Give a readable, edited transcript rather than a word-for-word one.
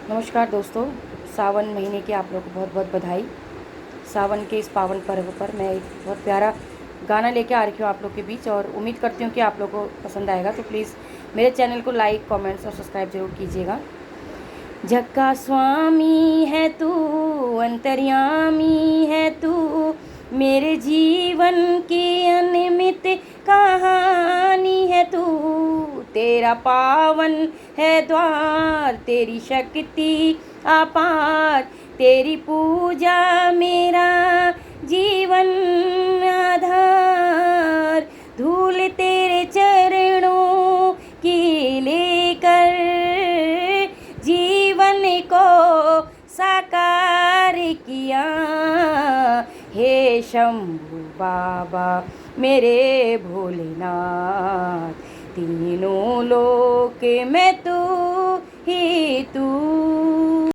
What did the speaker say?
नमस्कार दोस्तों, सावन महीने की आप लोगों को बहुत बहुत बधाई। सावन के इस पावन पर्व पर मैं एक बहुत प्यारा गाना लेके आ रही हूँ आप लोग के बीच और उम्मीद करती हूँ कि आप लोगों को पसंद आएगा। तो प्लीज़ मेरे चैनल को लाइक, कमेंट्स और सब्सक्राइब जरूर कीजिएगा। जग का स्वामी है तू, अंतर्यामी है तू, मेरे जीवन की अनिमित कहानी है तू। तेरा पावन है द्वार, तेरी शक्ति अपार, तेरी पूजा मेरा जीवन आधार। धूल तेरे चरणों की लेकर जीवन को साकार किया। हे शंभू बाबा मेरे भोलेनाथ, तीनों लोक में तू ही तू